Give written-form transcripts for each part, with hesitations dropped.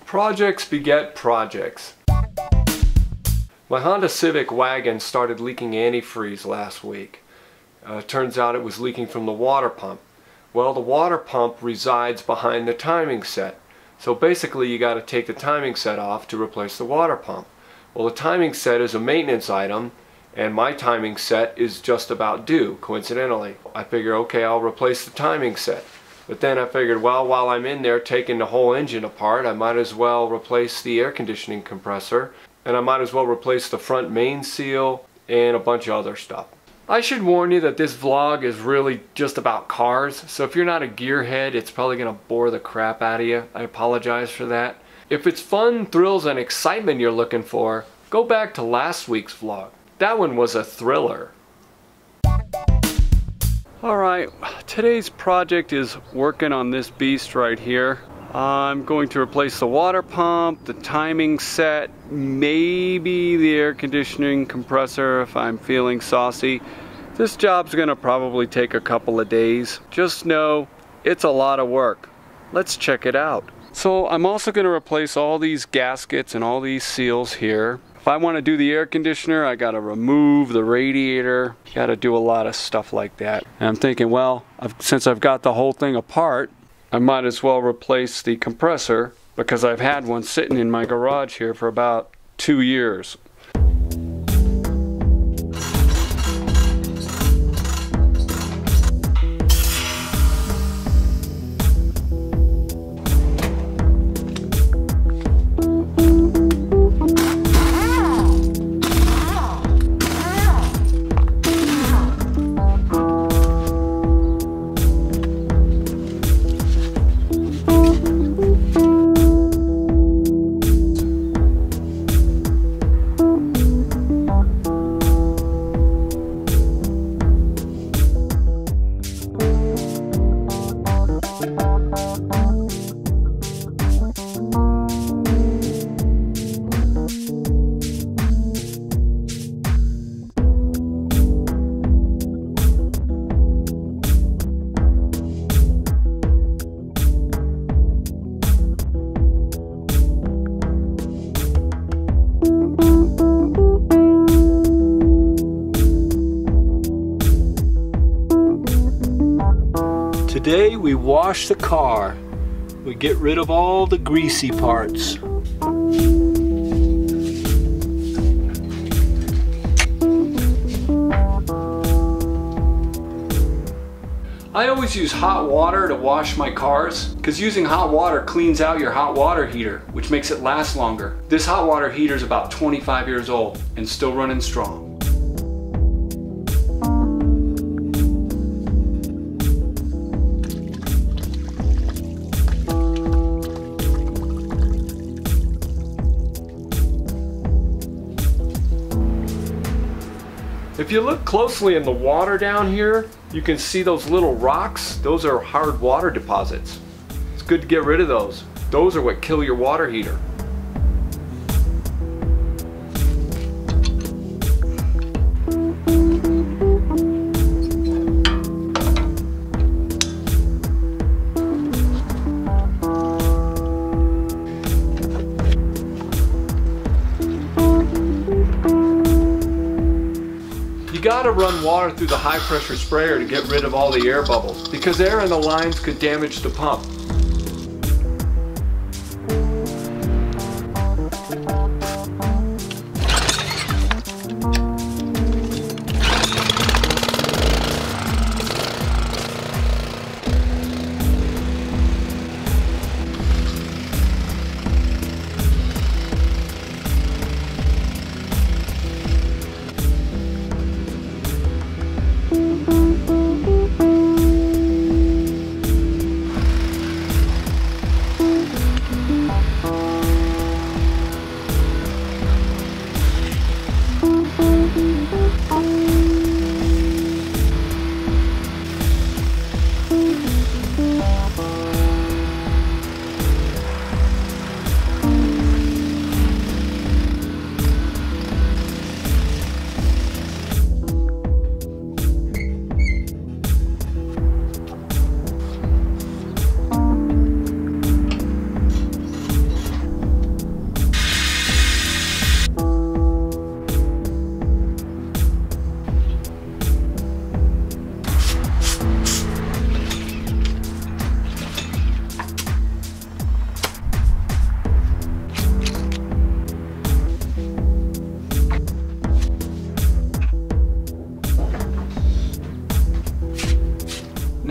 Projects beget projects. My Honda Civic wagon started leaking antifreeze last week. Turns out it was leaking from the water pump. Well, the water pump resides behind the timing set. So basically you got to take the timing set off to replace the water pump. Well, the timing set is a maintenance item, and my timing set is just about due, coincidentally. I figured, okay, I'll replace the timing set. But then I figured, well, while I'm in there taking the whole engine apart, I might as well replace the air conditioning compressor, and I might as well replace the front main seal and a bunch of other stuff. I should warn you that this vlog is really just about cars, so if you're not a gearhead, it's probably going to bore the crap out of you. I apologize for that. If it's fun, thrills, and excitement you're looking for, go back to last week's vlog. That one was a thriller. Alright, today's project is working on this beast right here. I'm going to replace the water pump, the timing set, maybe the air conditioning compressor if I'm feeling saucy. This job's gonna probably take a couple of days. Just know it's a lot of work. Let's check it out. So I'm also gonna replace all these gaskets and all these seals here. If I want to do the air conditioner, I got to remove the radiator. Got to do a lot of stuff like that. And I'm thinking, well, since I've got the whole thing apart, I might as well replace the compressor because I've had one sitting in my garage here for about 2 years. Today we wash the car. We get rid of all the greasy parts. I always use hot water to wash my cars because using hot water cleans out your hot water heater, which makes it last longer. This hot water heater is about 25 years old and still running strong. If you look closely in the water down here, you can see those little rocks. Those are hard water deposits. It's good to get rid of those. Those are what kill your water heater. You gotta run water through the high pressure sprayer to get rid of all the air bubbles because air in the lines could damage the pump.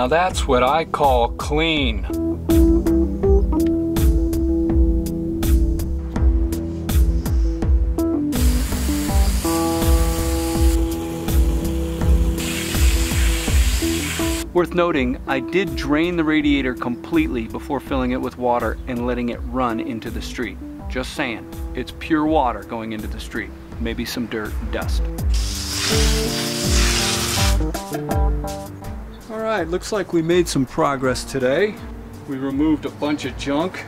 Now that's what I call clean. Worth noting, I did drain the radiator completely before filling it with water and letting it run into the street. Just saying, it's pure water going into the street. Maybe some dirt and dust. All right, looks like we made some progress today. We removed a bunch of junk.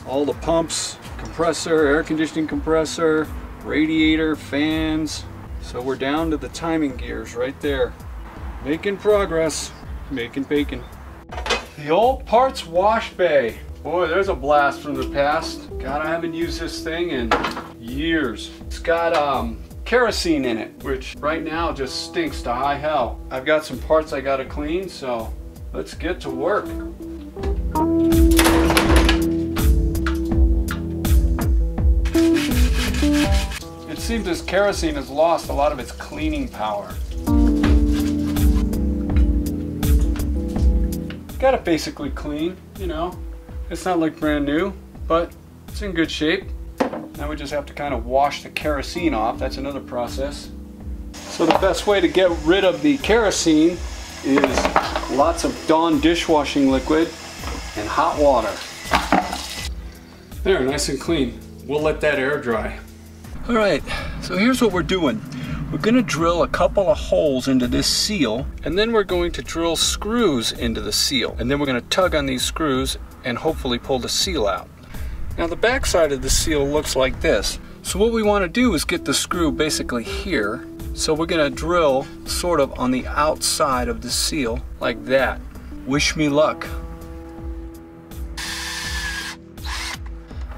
All the pumps, compressor, air conditioning compressor, radiator, fans. So we're down to the timing gears right there. Making progress. Making bacon. The old parts wash bay. Boy, there's a blast from the past. God, I haven't used this thing in years. It's got kerosene in it, which right now just stinks to high hell. I've got some parts I gotta clean, so let's get to work. It seems this kerosene has lost a lot of its cleaning power. Got it basically clean, you know. It's not like brand new, but it's in good shape. Now we just have to kind of wash the kerosene off. That's another process. So the best way to get rid of the kerosene is lots of Dawn dishwashing liquid and hot water. There, nice and clean. We'll let that air dry. All right, so here's what we're doing. We're going to drill a couple of holes into this seal, and then we're going to drill screws into the seal. And then we're going to tug on these screws and hopefully pull the seal out. Now the back side of the seal looks like this. So what we want to do is get the screw basically here. So we're going to drill sort of on the outside of the seal like that. Wish me luck.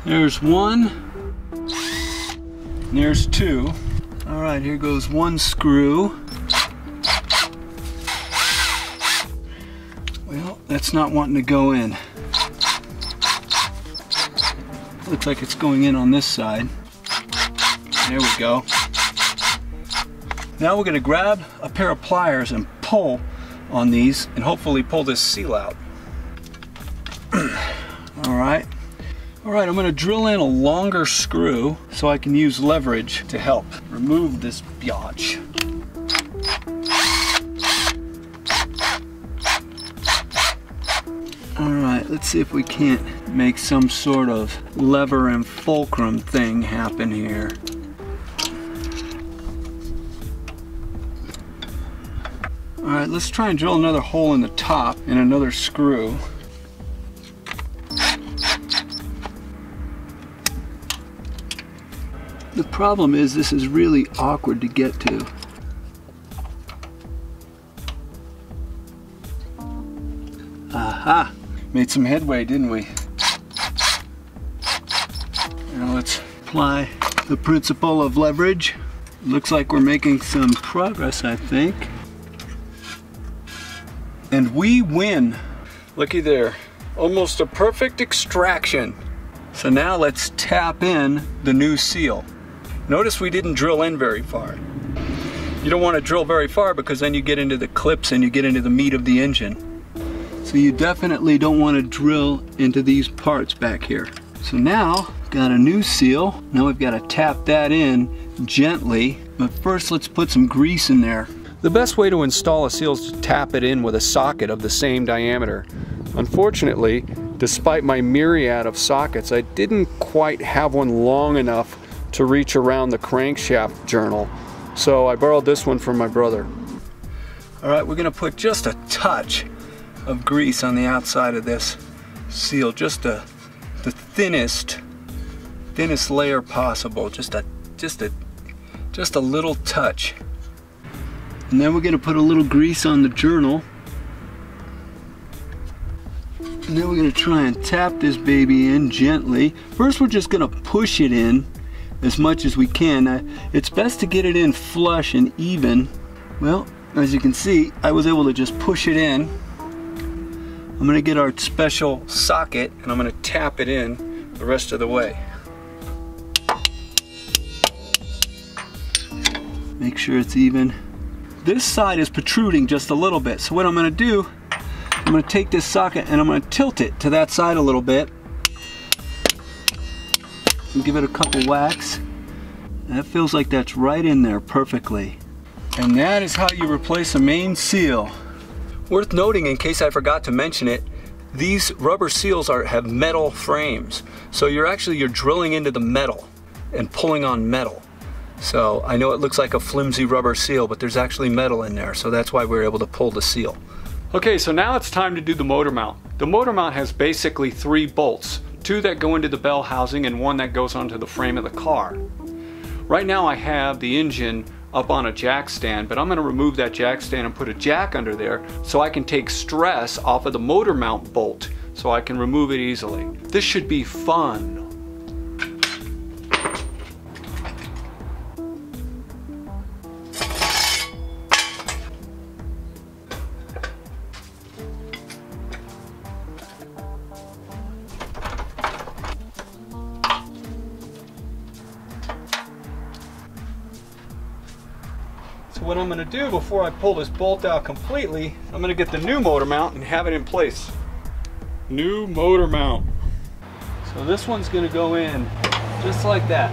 There's one. There's two. All right, here goes one screw. Well, that's not wanting to go in. Looks like it's going in on this side. There we go. Now we're going to grab a pair of pliers and pull on these and hopefully pull this seal out. All right. All right, I'm going to drill in a longer screw so I can use leverage to help remove this biatch. All right, let's see if we can't make some sort of lever and fulcrum thing happen here. All right, let's try and drill another hole in the top and another screw. The problem is this is really awkward to get to. Aha! Made some headway, didn't we? Now let's apply the principle of leverage. Looks like we're making some progress, I think. And we win. Looky there. Almost a perfect extraction. So now let's tap in the new seal. Notice we didn't drill in very far. You don't want to drill very far because then you get into the clips and you get into the meat of the engine. So you definitely don't want to drill into these parts back here. So now, got a new seal. Now we've got to tap that in gently. But first let's put some grease in there. The best way to install a seal is to tap it in with a socket of the same diameter. Unfortunately, despite my myriad of sockets, I didn't quite have one long enough to reach around the crankshaft journal. So I borrowed this one from my brother. All right, we're gonna put just a touch of grease on the outside of this seal, just the thinnest layer possible, just a little touch. And then we're gonna put a little grease on the journal. And then we're gonna try and tap this baby in gently. First we're just gonna push it in as much as we can. It's best to get it in flush and even. Well, as you can see, I was able to just push it in. I'm gonna get our special socket and I'm gonna tap it in the rest of the way. Make sure it's even. This side is protruding just a little bit, so what I'm gonna do I'm going to take this socket and I'm going to tilt it to that side a little bit. And give it a couple whacks. And it feels like that's right in there perfectly. And that is how you replace a main seal. Worth noting, in case I forgot to mention it, these rubber seals have metal frames. So you're drilling into the metal and pulling on metal. So I know it looks like a flimsy rubber seal, but there's actually metal in there. So that's why we're able to pull the seal. Okay, so now it's time to do the motor mount. The motor mount has basically 3 bolts, 2 that go into the bell housing and 1 that goes onto the frame of the car. Right now I have the engine up on a jack stand, but I'm going to remove that jack stand and put a jack under there so I can take stress off of the motor mount bolt so I can remove it easily. This should be fun. So what I'm going to do before I pull this bolt out completely, I'm going to get the new motor mount and have it in place. New motor mount. So this one's going to go in just like that.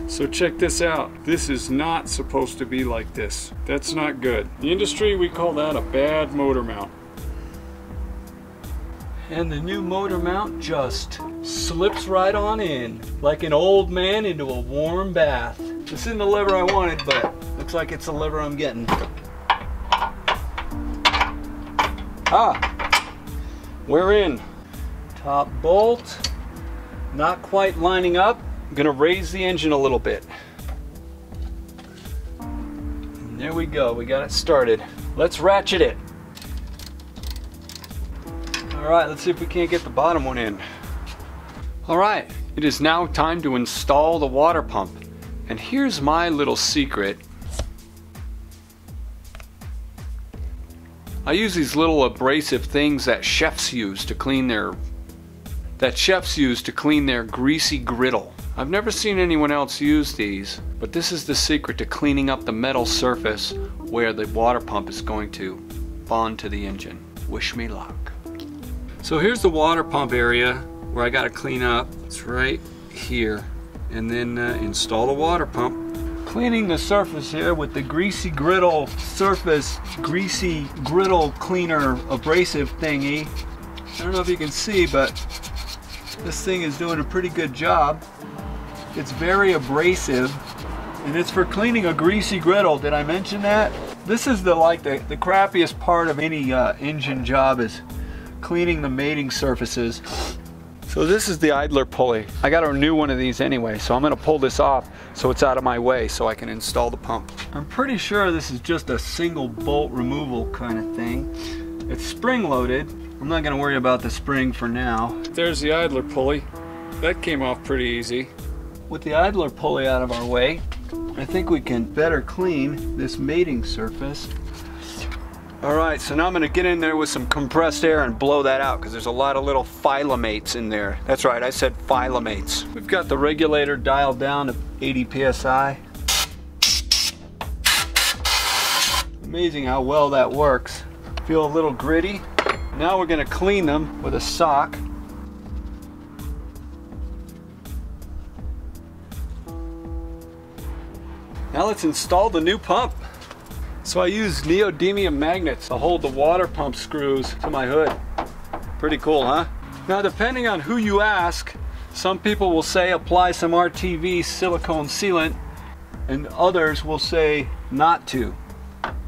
So check this out. This is not supposed to be like this. That's not good. In the industry, we call that a bad motor mount. And the new motor mount just slips right on in, like an old man into a warm bath. This isn't the lever I wanted, but looks like it's the lever I'm getting. We're in. Top bolt, not quite lining up. I'm gonna raise the engine a little bit. And there we go, we got it started. Let's ratchet it. All right, let's see if we can't get the bottom one in. All right, it is now time to install the water pump. And here's my little secret. I use these little abrasive things that chefs use to clean their greasy griddle. I've never seen anyone else use these, but this is the secret to cleaning up the metal surface where the water pump is going to bond to the engine. Wish me luck. So here's the water pump area where I got to clean up. It's right here. And then install the water pump. Cleaning the surface here with the greasy griddle cleaner abrasive thingy. I don't know if you can see, but this thing is doing a pretty good job. It's very abrasive, and it's for cleaning a greasy griddle. Did I mention that? This is the crappiest part of any engine job, is cleaning the mating surfaces. So this is the idler pulley. I got a new one of these anyway, so I'm gonna pull this off so it's out of my way so I can install the pump. I'm pretty sure this is just a single bolt removal kind of thing. It's spring loaded. I'm not gonna worry about the spring for now. There's the idler pulley. That came off pretty easy. With the idler pulley out of our way, I think we can better clean this mating surface. All right, so now I'm gonna get in there with some compressed air and blow that out because there's a lot of little phyllomates in there. That's right, I said phyllomates. We've got the regulator dialed down to 80 PSI. Amazing how well that works. Feel a little gritty. Now we're gonna clean them with a sock. Now let's install the new pump. So I use neodymium magnets to hold the water pump screws to my hood. Pretty cool, huh? Now depending on who you ask, some people will say apply some RTV silicone sealant, and others will say not to.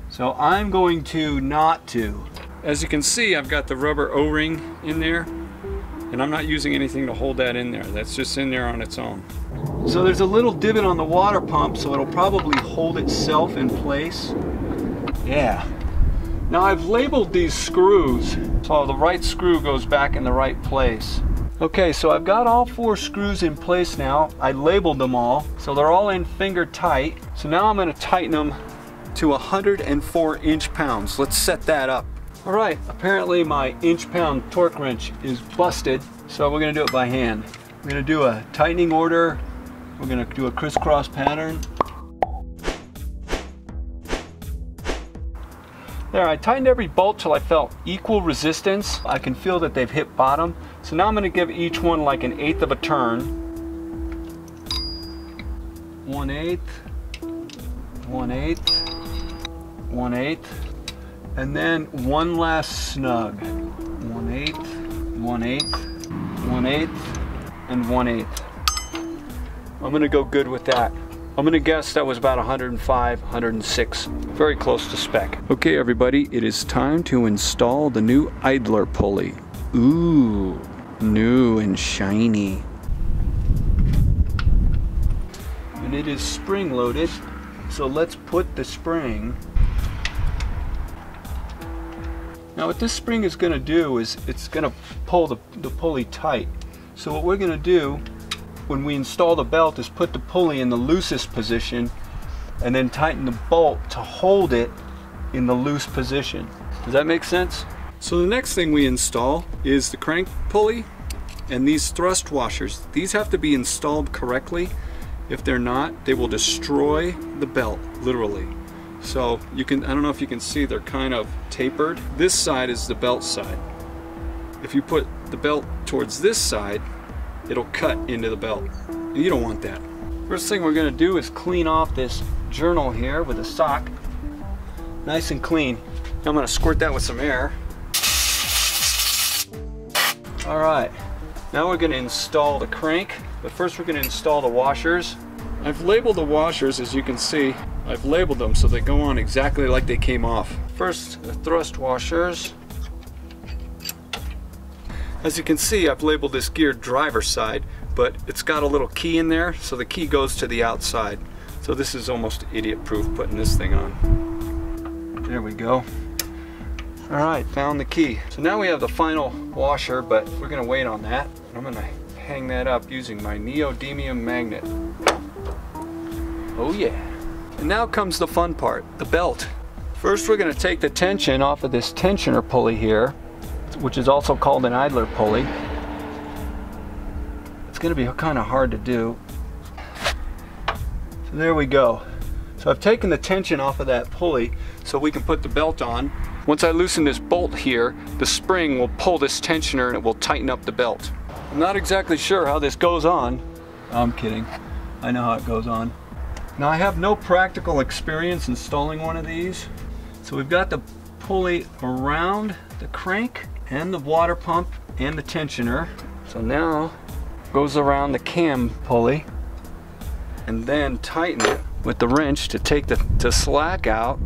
So I'm going to not to. As you can see, I've got the rubber O-ring in there, and I'm not using anything to hold that in there. That's just in there on its own. So there's a little divot on the water pump, so it'll probably hold itself in place. Yeah. Now I've labeled these screws, so the right screw goes back in the right place. Okay, so I've got all 4 screws in place now. I labeled them all, so they're all in finger tight. So now I'm going to tighten them to 104 inch-pounds. Let's set that up. All right, apparently my inch-pound torque wrench is busted, so we're going to do it by hand. We're going to do a tightening order. We're going to do a crisscross pattern. There, I tightened every bolt till I felt equal resistance. I can feel that they've hit bottom. So now I'm gonna give each one like 1/8 of a turn. 1/8, 1/8, 1/8, and then one last snug. 1/8, 1/8, 1/8, and 1/8. I'm gonna go good with that. I'm gonna guess that was about 105, 106. Very close to spec. Okay everybody, it is time to install the new idler pulley. Ooh, new and shiny. And it is spring loaded, so let's put the spring. Now what this spring is gonna do is it's gonna pull the pulley tight. So what we're gonna do when we install the belt is put the pulley in the loosest position and then tighten the bolt to hold it in the loose position. Does that make sense? So the next thing we install is the crank pulley and these thrust washers. These have to be installed correctly. If they're not, they will destroy the belt, literally. So you can, I don't know if you can see, they're kind of tapered. This side is the belt side. If you put the belt towards this side, it'll cut into the belt. You don't want that. First thing we're gonna do is clean off this journal here with a sock. Nice and clean. Now I'm gonna squirt that with some air. All right, now we're gonna install the crank, but first we're gonna install the washers. I've labeled the washers, as you can see. I've labeled them so they go on exactly like they came off. First, the thrust washers. As you can see, I've labeled this gear driver's side, but it's got a little key in there, so the key goes to the outside. So this is almost idiot-proof putting this thing on. There we go. All right, found the key. So now we have the final washer, but we're gonna wait on that. I'm gonna hang that up using my neodymium magnet. Oh yeah. And now comes the fun part, the belt. First we're gonna take the tension off of this tensioner pulley here, which is also called an idler pulley. It's going to be kind of hard to do. So there we go. So I've taken the tension off of that pulley so we can put the belt on. Once I loosen this bolt here, the spring will pull this tensioner and it will tighten up the belt. I'm not exactly sure how this goes on. I'm kidding. I know how it goes on. Now I have no practical experience installing one of these. So we've got the pulley around the crank and the water pump and the tensioner. So now goes around the cam pulley and then tighten it with the wrench to take the slack out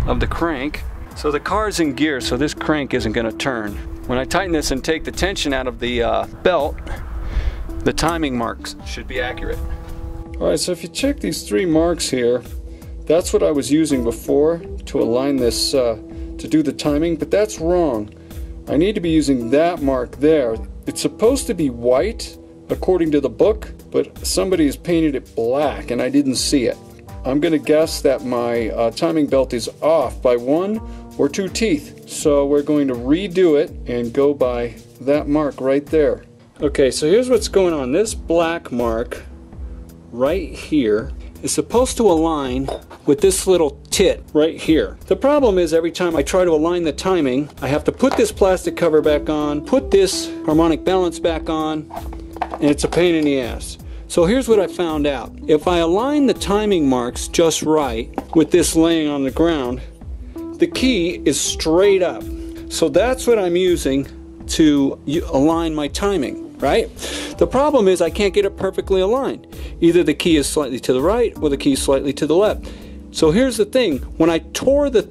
of the crank. So the car's in gear, so this crank isn't going to turn. When I tighten this and take the tension out of the belt, the timing marks should be accurate. Alright, so if you check these 3 marks here, that's what I was using before to align this to do the timing, but that's wrong. I need to be using that mark there. It's supposed to be white according to the book, but somebody has painted it black and I didn't see it. I'm gonna guess that my timing belt is off by 1 or 2 teeth. So we're going to redo it and go by that mark right there. Okay, so here's what's going on. This black mark right here is supposed to align with this little tit right here. The problem is every time I try to align the timing, I have to put this plastic cover back on, put this harmonic balance back on, and it's a pain in the ass. So here's what I found out. If I align the timing marks just right with this laying on the ground, the key is straight up. So that's what I'm using to align my timing, right? The problem is I can't get it perfectly aligned. Either the key is slightly to the right or the key is slightly to the left. So here's the thing, when I tore the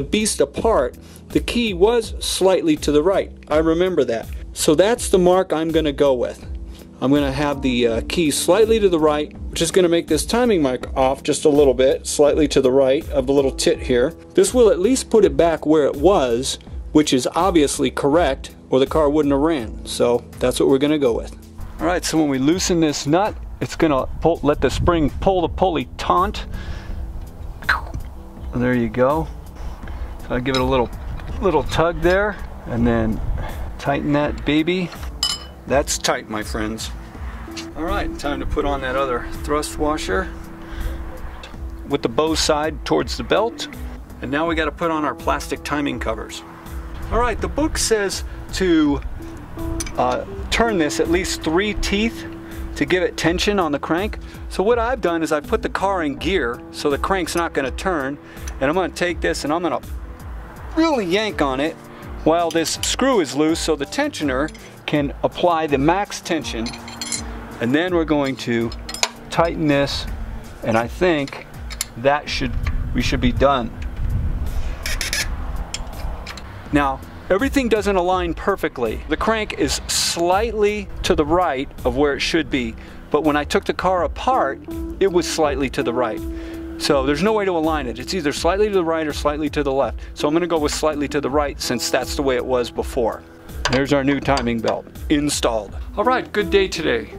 beast apart, the key was slightly to the right. I remember that. So that's the mark I'm going to go with. I'm going to have the key slightly to the right, which is going to make this timing mark off just a little bit, slightly to the right of the little tit here. This will at least put it back where it was, which is obviously correct, or the car wouldn't have ran. So that's what we're going to go with. Alright, so when we loosen this nut, it's going to let the spring pull the pulley taut. There you go. So I give it a little tug there, and then tighten that baby. That's tight, my friends. Alright, time to put on that other thrust washer with the bow side towards the belt. And now we got to put on our plastic timing covers. All right, the book says to turn this at least 3 teeth to give it tension on the crank. So what I've done is I put the car in gear so the crank's not going to turn, and I'm going to take this and I'm going to really yank on it while this screw is loose so the tensioner can apply the max tension. And then we're going to tighten this, and I think that we should be done. Now, everything doesn't align perfectly. The crank is slightly to the right of where it should be, but when I took the car apart, it was slightly to the right. So there's no way to align it. It's either slightly to the right or slightly to the left. So I'm gonna go with slightly to the right since that's the way it was before. There's our new timing belt installed. All right, good day today.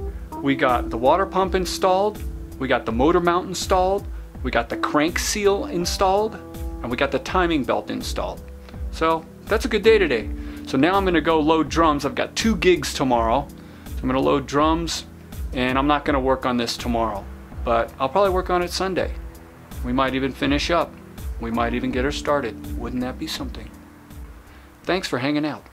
We got the water pump installed, we got the motor mount installed, we got the crank seal installed, and we got the timing belt installed. So that's a good day today. So now I'm gonna go load drums. I've got 2 gigs tomorrow. So I'm gonna load drums, and I'm not gonna work on this tomorrow, but I'll probably work on it Sunday. We might even finish up. We might even get her started. Wouldn't that be something? Thanks for hanging out.